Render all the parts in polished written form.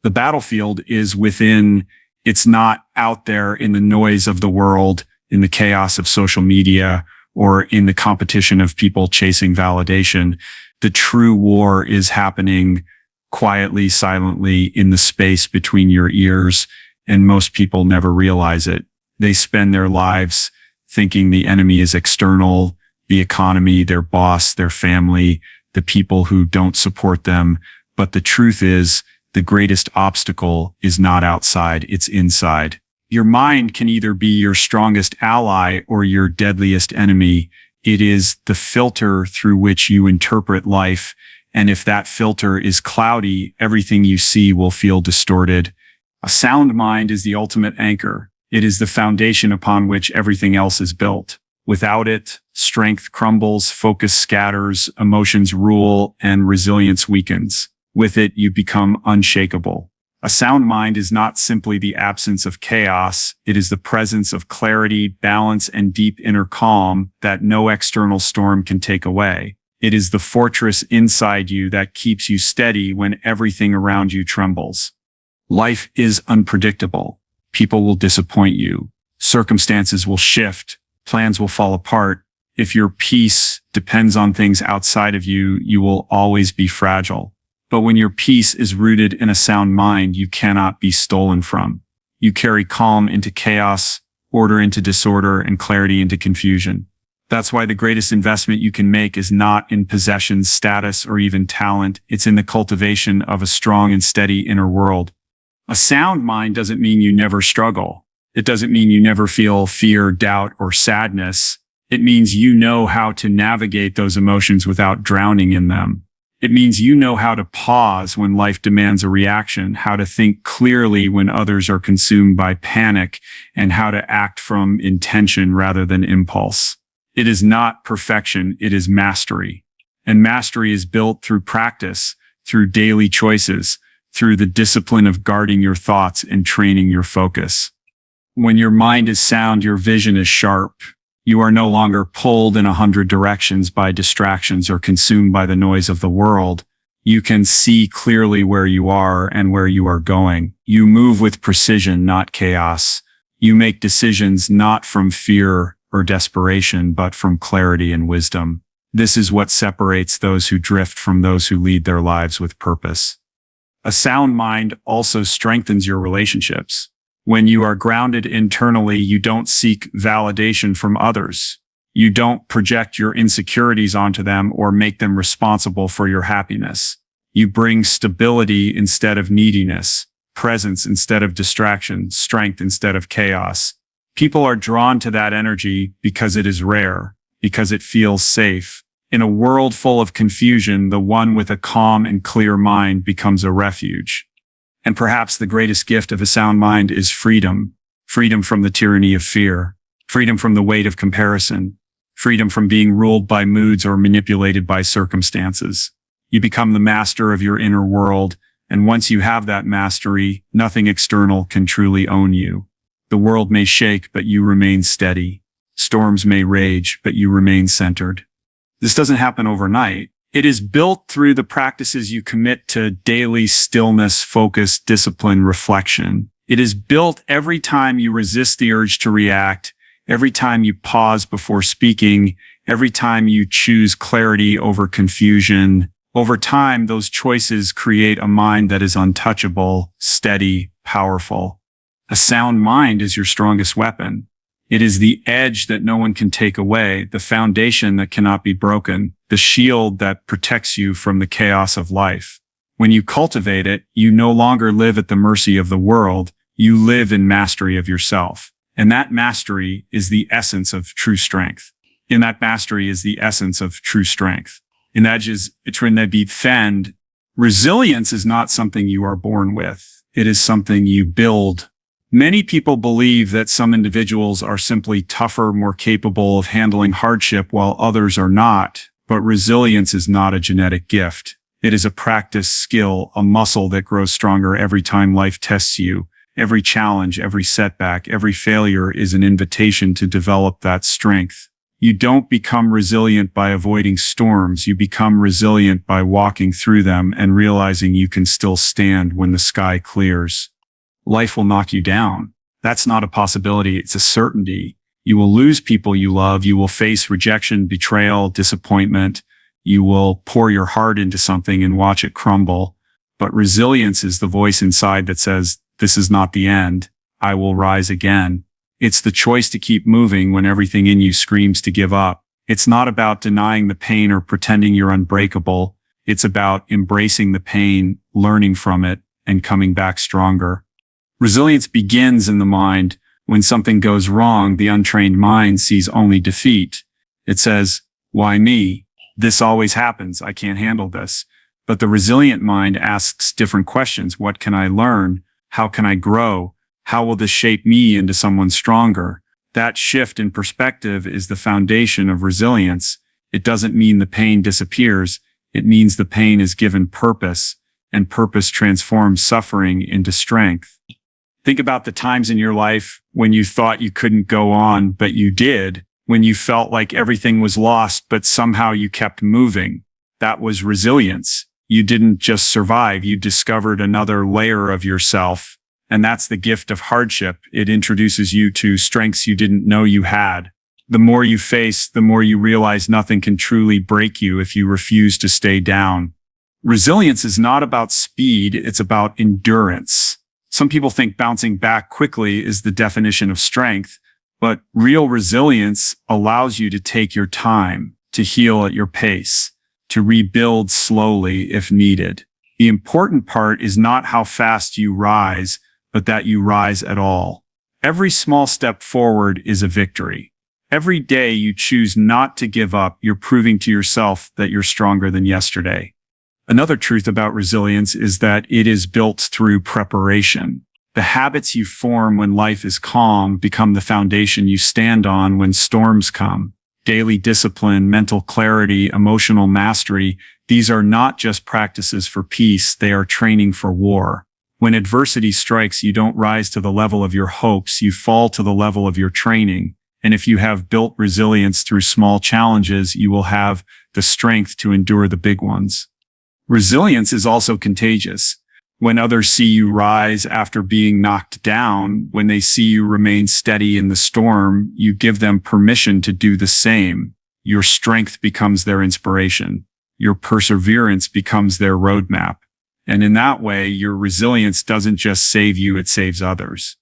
The battlefield is within. It's not out there in the noise of the world, in the chaos of social media, or in the competition of people chasing validation. The true war is happening quietly, silently in the space between your ears, and most people never realize it. They spend their lives thinking the enemy is external, the economy, their boss, their family, the people who don't support them. But the truth is, the greatest obstacle is not outside, it's inside. Your mind can either be your strongest ally or your deadliest enemy. It is the filter through which you interpret life. And if that filter is cloudy, everything you see will feel distorted. A sound mind is the ultimate anchor. It is the foundation upon which everything else is built. Without it, strength crumbles, focus scatters, emotions rule, and resilience weakens. With it, you become unshakable. A sound mind is not simply the absence of chaos. It is the presence of clarity, balance, and deep inner calm that no external storm can take away. It is the fortress inside you that keeps you steady when everything around you trembles. Life is unpredictable. People will disappoint you. Circumstances will shift. Plans will fall apart. If your peace depends on things outside of you, you will always be fragile. But when your peace is rooted in a sound mind, you cannot be stolen from. You carry calm into chaos, order into disorder, and clarity into confusion. That's why the greatest investment you can make is not in possessions, status, or even talent. It's in the cultivation of a strong and steady inner world. A sound mind doesn't mean you never struggle. It doesn't mean you never feel fear, doubt, or sadness. It means you know how to navigate those emotions without drowning in them. It means you know how to pause when life demands a reaction, how to think clearly when others are consumed by panic, and how to act from intention rather than impulse. It is not perfection, it is mastery. And mastery is built through practice, through daily choices, through the discipline of guarding your thoughts and training your focus. When your mind is sound, your vision is sharp. You are no longer pulled in 100 directions by distractions or consumed by the noise of the world. You can see clearly where you are and where you are going. You move with precision, not chaos. You make decisions not from fear or desperation, but from clarity and wisdom. This is what separates those who drift from those who lead their lives with purpose. A sound mind also strengthens your relationships. When you are grounded internally, you don't seek validation from others. You don't project your insecurities onto them or make them responsible for your happiness. You bring stability instead of neediness, presence instead of distraction, strength instead of chaos. People are drawn to that energy because it is rare, because it feels safe. In a world full of confusion, the one with a calm and clear mind becomes a refuge. And perhaps the greatest gift of a sound mind is freedom. Freedom from the tyranny of fear. Freedom from the weight of comparison. Freedom from being ruled by moods or manipulated by circumstances. You become the master of your inner world, and once you have that mastery, nothing external can truly own you. The world may shake, but you remain steady. Storms may rage, but you remain centered. This doesn't happen overnight. It is built through the practices you commit to: daily stillness, focus, discipline, reflection. It is built every time you resist the urge to react, every time you pause before speaking, every time you choose clarity over confusion. Over time, those choices create a mind that is untouchable, steady, powerful. A sound mind is your strongest weapon. It is the edge that no one can take away, the foundation that cannot be broken, the shield that protects you from the chaos of life. When you cultivate it, you no longer live at the mercy of the world, you live in mastery of yourself. And that mastery is the essence of true strength. In that mastery is the essence of true strength. In that is fend. Resilience is not something you are born with. It is something you build. Many people believe that some individuals are simply tougher, more capable of handling hardship, while others are not. But resilience is not a genetic gift. It is a practice skill, a muscle that grows stronger every time life tests you. Every challenge, every setback, every failure is an invitation to develop that strength. You don't become resilient by avoiding storms. You become resilient by walking through them and realizing you can still stand when the sky clears. Life will knock you down. That's not a possibility. It's a certainty. You will lose people you love. You will face rejection, betrayal, disappointment. You will pour your heart into something and watch it crumble. But resilience is the voice inside that says, this is not the end. I will rise again. It's the choice to keep moving when everything in you screams to give up. It's not about denying the pain or pretending you're unbreakable. It's about embracing the pain, learning from it, and coming back stronger. Resilience begins in the mind. When something goes wrong, the untrained mind sees only defeat. It says, why me? This always happens. I can't handle this. But the resilient mind asks different questions. What can I learn? How can I grow? How will this shape me into someone stronger? That shift in perspective is the foundation of resilience. It doesn't mean the pain disappears. It means the pain is given purpose, and purpose transforms suffering into strength. Think about the times in your life when you thought you couldn't go on, but you did. When you felt like everything was lost, but somehow you kept moving. That was resilience. You didn't just survive. You discovered another layer of yourself. And that's the gift of hardship. It introduces you to strengths you didn't know you had. The more you face, the more you realize nothing can truly break you if you refuse to stay down. Resilience is not about speed. It's about endurance. Some people think bouncing back quickly is the definition of strength, but real resilience allows you to take your time, to heal at your pace, to rebuild slowly if needed. The important part is not how fast you rise, but that you rise at all. Every small step forward is a victory. Every day you choose not to give up, you're proving to yourself that you're stronger than yesterday. Another truth about resilience is that it is built through preparation. The habits you form when life is calm become the foundation you stand on when storms come. Daily discipline, mental clarity, emotional mastery, these are not just practices for peace, they are training for war. When adversity strikes, you don't rise to the level of your hopes, you fall to the level of your training. And if you have built resilience through small challenges, you will have the strength to endure the big ones. Resilience is also contagious. When others see you rise after being knocked down, when they see you remain steady in the storm, you give them permission to do the same. Your strength becomes their inspiration. Your perseverance becomes their roadmap. And in that way, your resilience doesn't just save you, it saves others.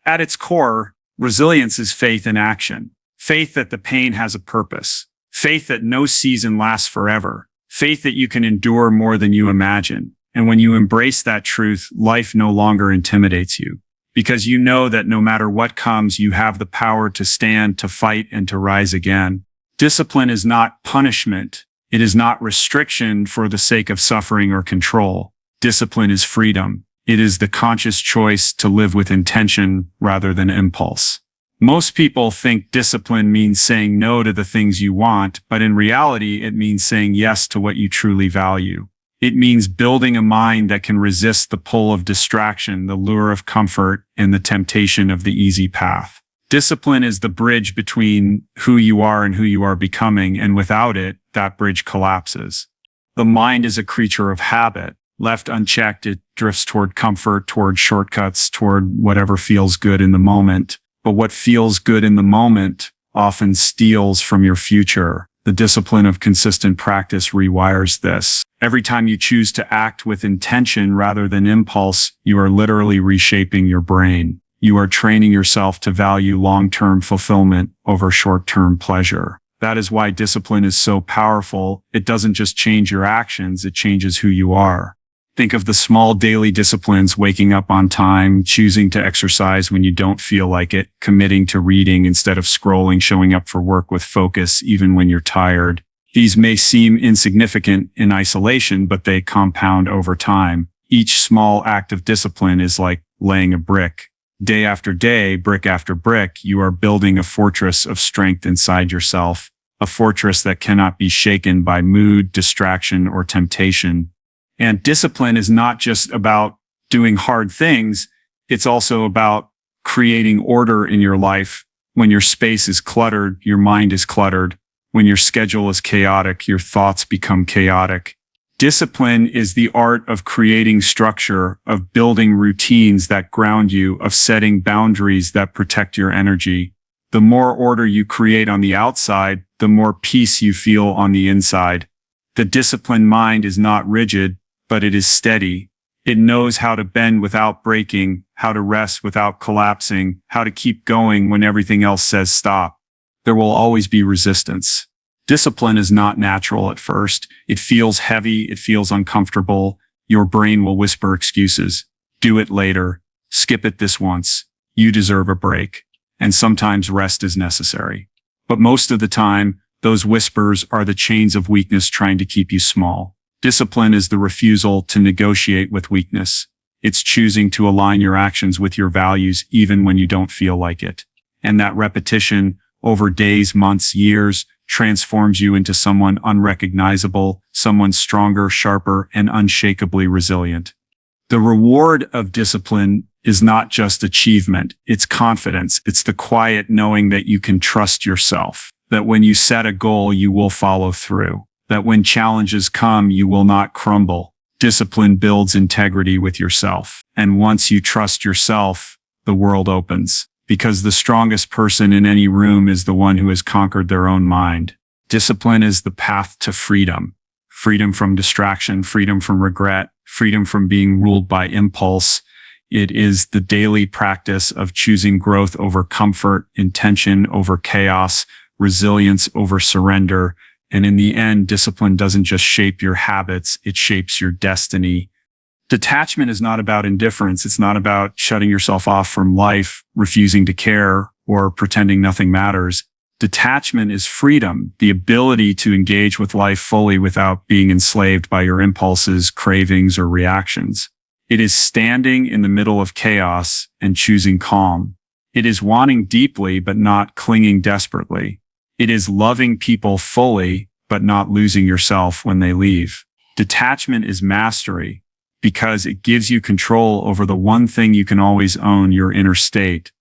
At its core, resilience is faith in action. Faith that the pain has a purpose. Faith that no season lasts forever. Faith that you can endure more than you imagine. And when you embrace that truth, life no longer intimidates you. Because you know that no matter what comes, you have the power to stand, to fight, and to rise again. Discipline is not punishment. It is not restriction for the sake of suffering or control. Discipline is freedom. It is the conscious choice to live with intention rather than impulse. Most people think discipline means saying no to the things you want, but in reality, it means saying yes to what you truly value. It means building a mind that can resist the pull of distraction, the lure of comfort, and the temptation of the easy path. Discipline is the bridge between who you are and who you are becoming, and without it, that bridge collapses. The mind is a creature of habit. Left unchecked, it drifts toward comfort, toward shortcuts, toward whatever feels good in the moment. But what feels good in the moment often steals from your future. The discipline of consistent practice rewires this. Every time you choose to act with intention rather than impulse, you are literally reshaping your brain. You are training yourself to value long-term fulfillment over short-term pleasure. That is why discipline is so powerful. It doesn't just change your actions, it changes who you are. Think of the small daily disciplines: waking up on time, choosing to exercise when you don't feel like it, committing to reading instead of scrolling, showing up for work with focus even when you're tired. These may seem insignificant in isolation, but they compound over time. Each small act of discipline is like laying a brick. Day after day, brick after brick, you are building a fortress of strength inside yourself, a fortress that cannot be shaken by mood, distraction, or temptation. And discipline is not just about doing hard things. It's also about creating order in your life When your space is cluttered, your mind is cluttered. When your schedule is chaotic, your thoughts become chaotic. Discipline is the art of creating structure, of building routines that ground you, of setting boundaries that protect your energy. The more order you create on the outside, the more peace you feel on the inside. The disciplined mind is not rigid, but it is steady. It knows how to bend without breaking, how to rest without collapsing, how to keep going when everything else says stop. There will always be resistance. Discipline is not natural at first. It feels heavy. It feels uncomfortable. Your brain will whisper excuses. Do it later. Skip it this once. You deserve a break. And sometimes rest is necessary. But most of the time, those whispers are the chains of weakness trying to keep you small. Discipline is the refusal to negotiate with weakness. It's choosing to align your actions with your values even when you don't feel like it. And that repetition over days, months, years transforms you into someone unrecognizable, someone stronger, sharper, and unshakably resilient. The reward of discipline is not just achievement, it's confidence. It's the quiet knowing that you can trust yourself, that when you set a goal, you will follow through, that when challenges come, you will not crumble. Discipline builds integrity with yourself. And once you trust yourself, the world opens. Because the strongest person in any room is the one who has conquered their own mind. Discipline is the path to freedom. Freedom from distraction, freedom from regret, freedom from being ruled by impulse. It is the daily practice of choosing growth over comfort, intention over chaos, resilience over surrender. And in the end, discipline doesn't just shape your habits, it shapes your destiny. Detachment is not about indifference. It's not about shutting yourself off from life, refusing to care, or pretending nothing matters. Detachment is freedom, the ability to engage with life fully without being enslaved by your impulses, cravings, or reactions. It is standing in the middle of chaos and choosing calm. It is wanting deeply but not clinging desperately. It is loving people fully but not losing yourself when they leave. Detachment is mastery, because it gives you control over the one thing you can always own, your inner state.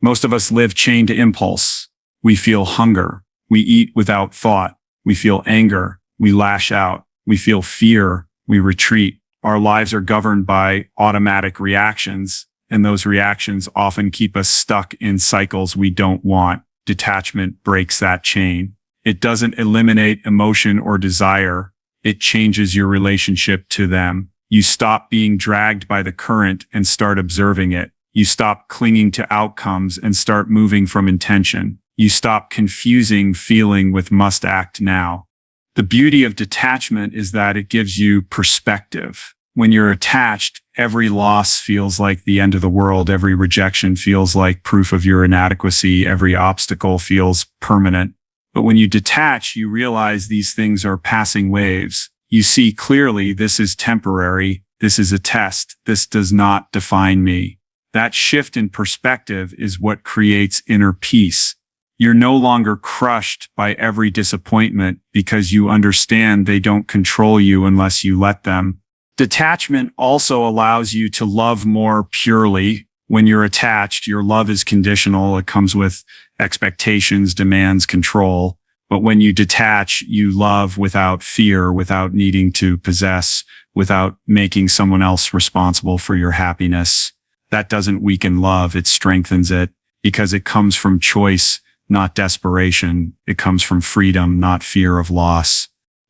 Most of us live chained to impulse. We feel hunger. We eat without thought. We feel anger. We lash out. We feel fear. We retreat. Our lives are governed by automatic reactions, and those reactions often keep us stuck in cycles we don't want. Detachment breaks that chain. It doesn't eliminate emotion or desire. It changes your relationship to them. You stop being dragged by the current and start observing it. You stop clinging to outcomes and start moving from intention. You stop confusing feeling with must act now. The beauty of detachment is that it gives you perspective. When you're attached, every loss feels like the end of the world. Every rejection feels like proof of your inadequacy. Every obstacle feels permanent. But when you detach, you realize these things are passing waves. You see clearly this is temporary. This is a test. This does not define me. That shift in perspective is what creates inner peace. You're no longer crushed by every disappointment because you understand they don't control you unless you let them. Detachment also allows you to love more purely. When you're attached, your love is conditional. It comes with expectations, demands, control. But when you detach, you love without fear, without needing to possess, without making someone else responsible for your happiness. That doesn't weaken love, it strengthens it, because it comes from choice, not desperation. It comes from freedom, not fear of loss.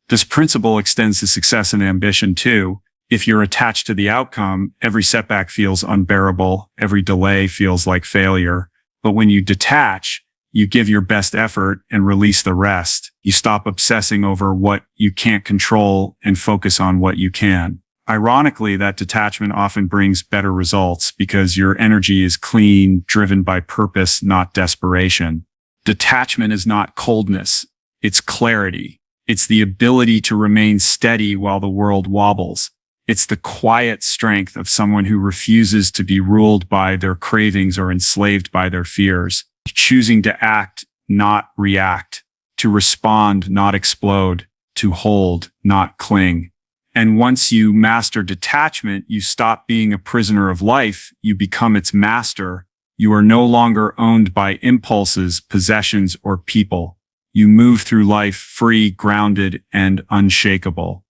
This principle extends to success and ambition too. If you're attached to the outcome, every setback feels unbearable, every delay feels like failure. But when you detach, you give your best effort and release the rest. You stop obsessing over what you can't control and focus on what you can. Ironically, that detachment often brings better results because your energy is clean, driven by purpose, not desperation. Detachment is not coldness. It's clarity. It's the ability to remain steady while the world wobbles. It's the quiet strength of someone who refuses to be ruled by their cravings or enslaved by their fears. Choosing to act, not react, to respond, not explode, to hold, not cling. And once you master detachment, you stop being a prisoner of life, you become its master. You are no longer owned by impulses, possessions, or people. You move through life free, grounded, and unshakable.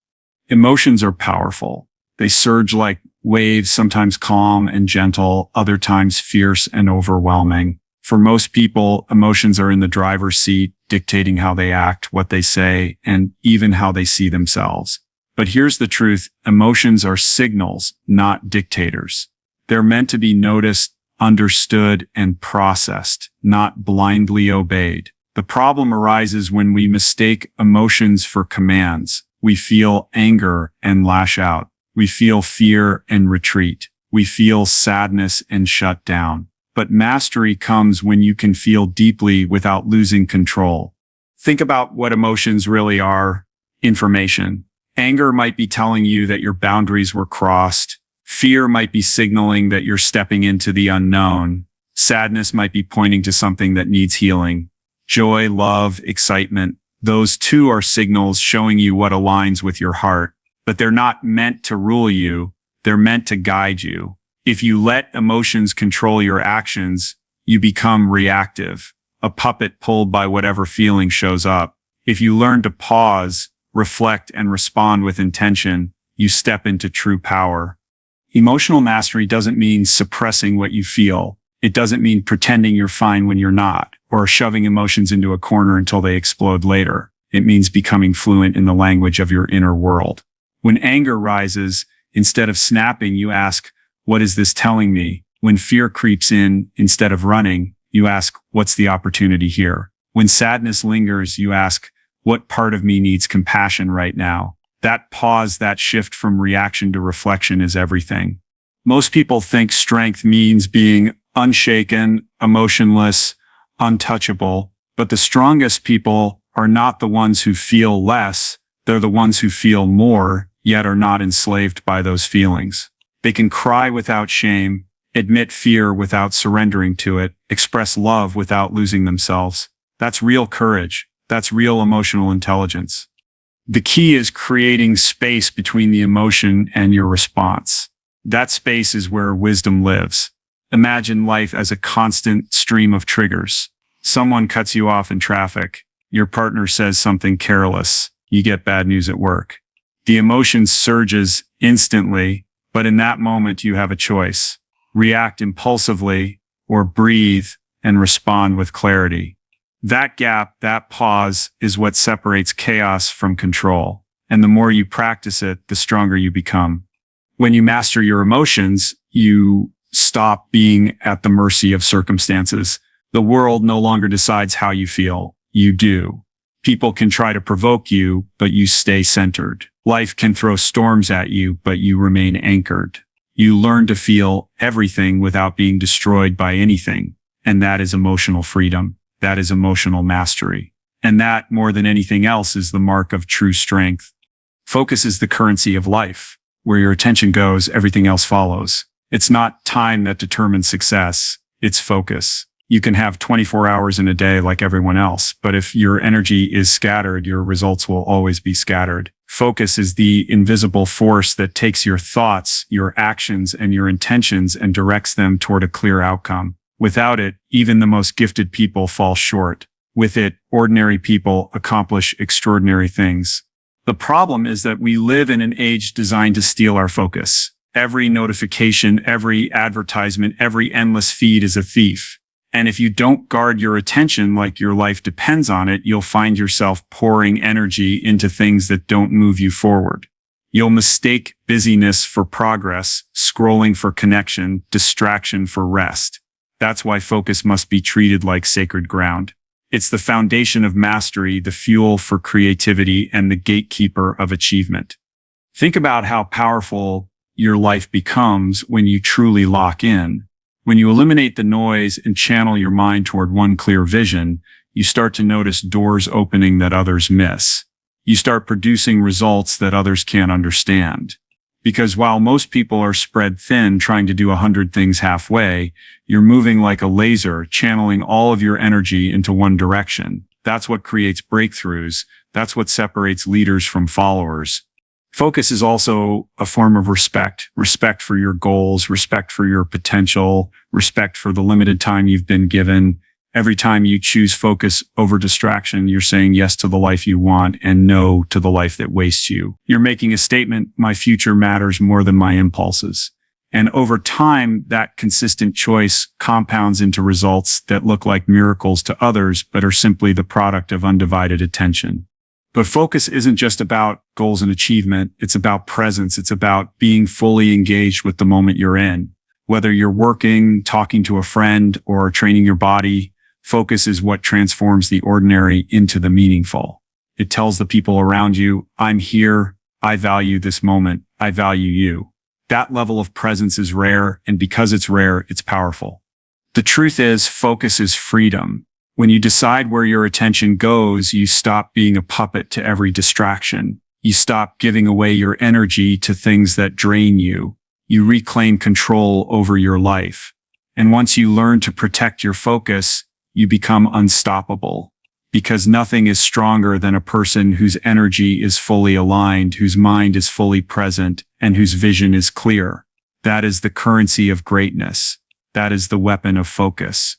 Emotions are powerful. They surge like waves, sometimes calm and gentle, other times fierce and overwhelming. For most people, emotions are in the driver's seat, dictating how they act, what they say, and even how they see themselves. But here's the truth. Emotions are signals, not dictators. They're meant to be noticed, understood, and processed, not blindly obeyed. The problem arises when we mistake emotions for commands. We feel anger and lash out. We feel fear and retreat. We feel sadness and shut down. But mastery comes when you can feel deeply without losing control. Think about what emotions really are. Information. Anger might be telling you that your boundaries were crossed. Fear might be signaling that you're stepping into the unknown. Sadness might be pointing to something that needs healing. Joy, love, excitement. Those too are signals showing you what aligns with your heart. But they're not meant to rule you. They're meant to guide you. If you let emotions control your actions, you become reactive, a puppet pulled by whatever feeling shows up. If you learn to pause, reflect, and respond with intention, you step into true power. Emotional mastery doesn't mean suppressing what you feel. It doesn't mean pretending you're fine when you're not, or shoving emotions into a corner until they explode later. It means becoming fluent in the language of your inner world. When anger rises, instead of snapping, you ask, "What is this telling me?" When fear creeps in, instead of running, you ask, "What's the opportunity here?" When sadness lingers, you ask, "What part of me needs compassion right now?" That pause, that shift from reaction to reflection is everything. Most people think strength means being unshaken, emotionless, untouchable, but the strongest people are not the ones who feel less. They're the ones who feel more, yet are not enslaved by those feelings. They can cry without shame, admit fear without surrendering to it, express love without losing themselves. That's real courage. That's real emotional intelligence. The key is creating space between the emotion and your response. That space is where wisdom lives. Imagine life as a constant stream of triggers. Someone cuts you off in traffic. Your partner says something careless. You get bad news at work. The emotion surges instantly, but in that moment you have a choice. React impulsively or breathe and respond with clarity. That gap, that pause, is what separates chaos from control. And the more you practice it, the stronger you become. When you master your emotions, you stop being at the mercy of circumstances. The world no longer decides how you feel. You do. People can try to provoke you, but you stay centered. Life can throw storms at you, but you remain anchored. You learn to feel everything without being destroyed by anything. And that is emotional freedom. That is emotional mastery. And that, more than anything else, is the mark of true strength. Focus is the currency of life. Where your attention goes, everything else follows. It's not time that determines success. It's focus. You can have 24 hours in a day like everyone else, but if your energy is scattered, your results will always be scattered. Focus is the invisible force that takes your thoughts, your actions, and your intentions and directs them toward a clear outcome. Without it, even the most gifted people fall short. With it, ordinary people accomplish extraordinary things. The problem is that we live in an age designed to steal our focus. Every notification, every advertisement, every endless feed is a thief. And if you don't guard your attention like your life depends on it, you'll find yourself pouring energy into things that don't move you forward. You'll mistake busyness for progress, scrolling for connection, distraction for rest. That's why focus must be treated like sacred ground. It's the foundation of mastery, the fuel for creativity, and the gatekeeper of achievement. Think about how powerful your life becomes when you truly lock in. When you eliminate the noise and channel your mind toward one clear vision, you start to notice doors opening that others miss. You start producing results that others can't understand. Because while most people are spread thin trying to do 100 things halfway, you're moving like a laser, channeling all of your energy into one direction. That's what creates breakthroughs. That's what separates leaders from followers. Focus is also a form of respect, respect for your goals, respect for your potential, respect for the limited time you've been given. Every time you choose focus over distraction, you're saying yes to the life you want and no to the life that wastes you. You're making a statement, my future matters more than my impulses. And over time, that consistent choice compounds into results that look like miracles to others, but are simply the product of undivided attention. But focus isn't just about goals and achievement. It's about presence. It's about being fully engaged with the moment you're in. Whether you're working, talking to a friend, or training your body, focus is what transforms the ordinary into the meaningful. It tells the people around you, I'm here. I value this moment. I value you. That level of presence is rare, and because it's rare, it's powerful. The truth is, focus is freedom. When you decide where your attention goes, you stop being a puppet to every distraction. You stop giving away your energy to things that drain you. You reclaim control over your life. And once you learn to protect your focus, you become unstoppable. Because nothing is stronger than a person whose energy is fully aligned, whose mind is fully present, and whose vision is clear. That is the currency of greatness. That is the weapon of focus.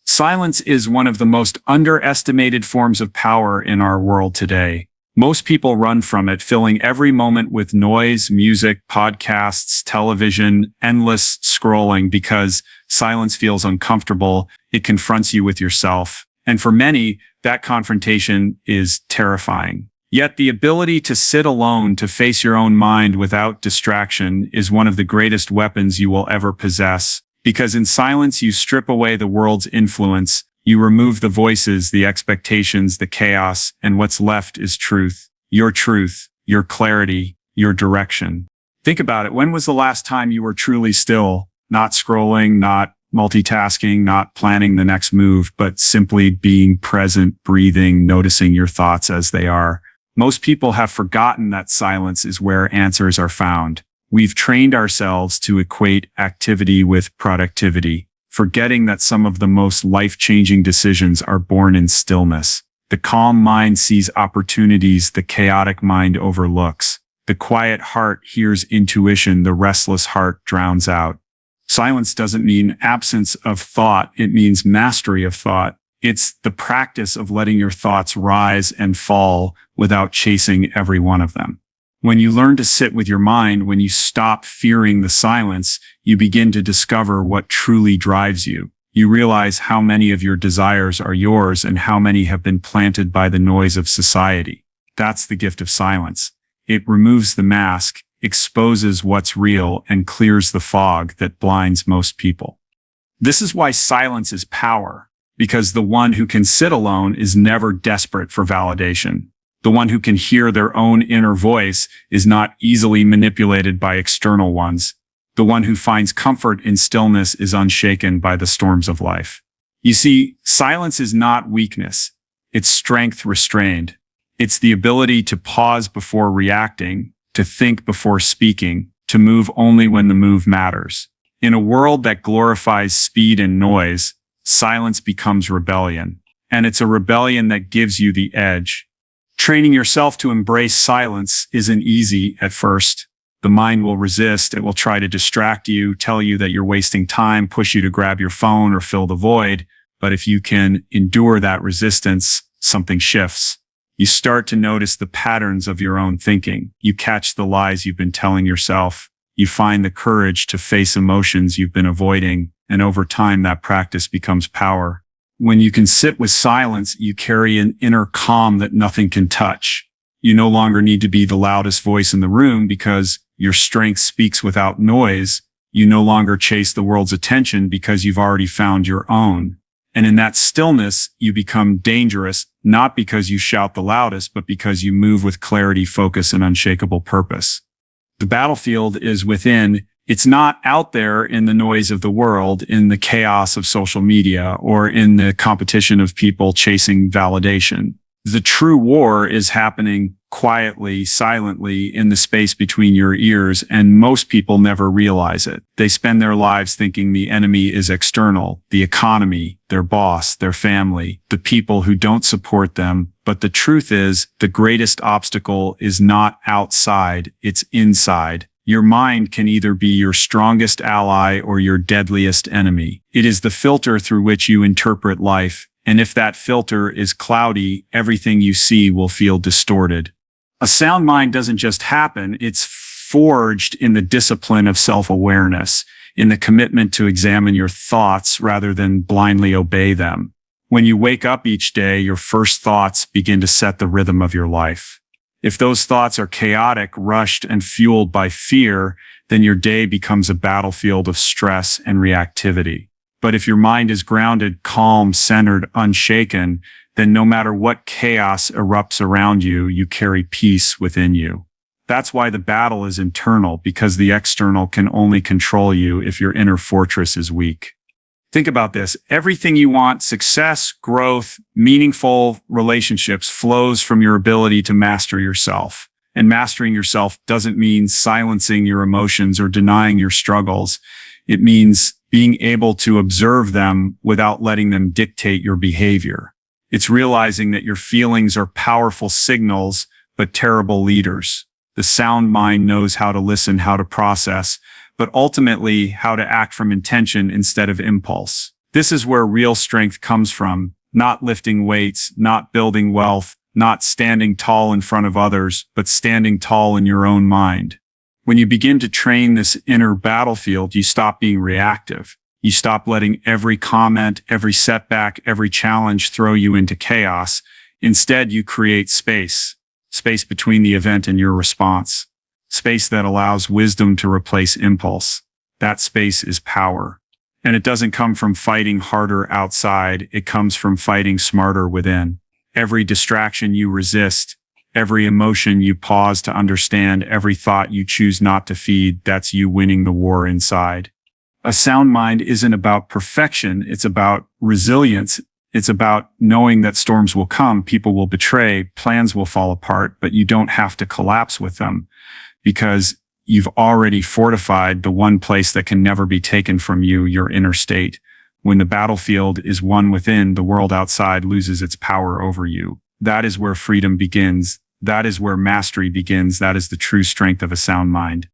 Silence is one of the most underestimated forms of power in our world today. Most people run from it, filling every moment with noise, music, podcasts, television, endless scrolling because silence feels uncomfortable. It confronts you with yourself. And for many, that confrontation is terrifying. Yet the ability to sit alone, to face your own mind without distraction is one of the greatest weapons you will ever possess. Because in silence, you strip away the world's influence, you remove the voices, the expectations, the chaos, and what's left is truth, your clarity, your direction. Think about it. When was the last time you were truly still, not scrolling, not multitasking, not planning the next move, but simply being present, breathing, noticing your thoughts as they are? Most people have forgotten that silence is where answers are found. We've trained ourselves to equate activity with productivity, forgetting that some of the most life-changing decisions are born in stillness. The calm mind sees opportunities the chaotic mind overlooks. The quiet heart hears intuition the restless heart drowns out. Silence doesn't mean absence of thought. It means mastery of thought. It's the practice of letting your thoughts rise and fall without chasing every one of them. When you learn to sit with your mind, when you stop fearing the silence, you begin to discover what truly drives you. You realize how many of your desires are yours and how many have been planted by the noise of society. That's the gift of silence. It removes the mask, exposes what's real, and clears the fog that blinds most people. This is why silence is power, because the one who can sit alone is never desperate for validation. The one who can hear their own inner voice is not easily manipulated by external ones. The one who finds comfort in stillness is unshaken by the storms of life. You see, silence is not weakness. It's strength restrained. It's the ability to pause before reacting, to think before speaking, to move only when the move matters. In a world that glorifies speed and noise, silence becomes rebellion. And it's a rebellion that gives you the edge. Training yourself to embrace silence isn't easy at first. The mind will resist. It will try to distract you, tell you that you're wasting time, push you to grab your phone or fill the void. But if you can endure that resistance, something shifts. You start to notice the patterns of your own thinking. You catch the lies you've been telling yourself. You find the courage to face emotions you've been avoiding. And over time, that practice becomes power. When you can sit with silence, you carry an inner calm that nothing can touch. You no longer need to be the loudest voice in the room because your strength speaks without noise. You no longer chase the world's attention because you've already found your own. And in that stillness, you become dangerous, not because you shout the loudest, but because you move with clarity, focus, and unshakable purpose. The battlefield is within. It's not out there in the noise of the world, in the chaos of social media, or in the competition of people chasing validation. The true war is happening quietly, silently in the space between your ears, and most people never realize it. They spend their lives thinking the enemy is external, the economy, their boss, their family, the people who don't support them. But the truth is, the greatest obstacle is not outside, it's inside. Your mind can either be your strongest ally or your deadliest enemy. It is the filter through which you interpret life, and if that filter is cloudy, everything you see will feel distorted. A sound mind doesn't just happen, it's forged in the discipline of self-awareness, in the commitment to examine your thoughts rather than blindly obey them. When you wake up each day, your first thoughts begin to set the rhythm of your life. If those thoughts are chaotic, rushed, and fueled by fear, then your day becomes a battlefield of stress and reactivity. But if your mind is grounded, calm, centered, unshaken, then no matter what chaos erupts around you, you carry peace within you. That's why the battle is internal, because the external can only control you if your inner fortress is weak. Think about this. Everything you want, success, growth, meaningful relationships, flows from your ability to master yourself. And mastering yourself doesn't mean silencing your emotions or denying your struggles. It means being able to observe them without letting them dictate your behavior. It's realizing that your feelings are powerful signals, but terrible leaders. The sound mind knows how to listen, how to process, but ultimately how to act from intention instead of impulse. This is where real strength comes from, not lifting weights, not building wealth, not standing tall in front of others, but standing tall in your own mind. When you begin to train this inner battlefield, you stop being reactive. You stop letting every comment, every setback, every challenge throw you into chaos. Instead, you create space between the event and your response. Space that allows wisdom to replace impulse. That space is power. And it doesn't come from fighting harder outside. It comes from fighting smarter within. Every distraction you resist, every emotion you pause to understand, every thought you choose not to feed, that's you winning the war inside. A sound mind isn't about perfection. It's about resilience. It's about knowing that storms will come, people will betray, plans will fall apart, but you don't have to collapse with them, because you've already fortified the one place that can never be taken from you, your inner state. When the battlefield is won within, the world outside loses its power over you. That is where freedom begins. That is where mastery begins. That is the true strength of a sound mind.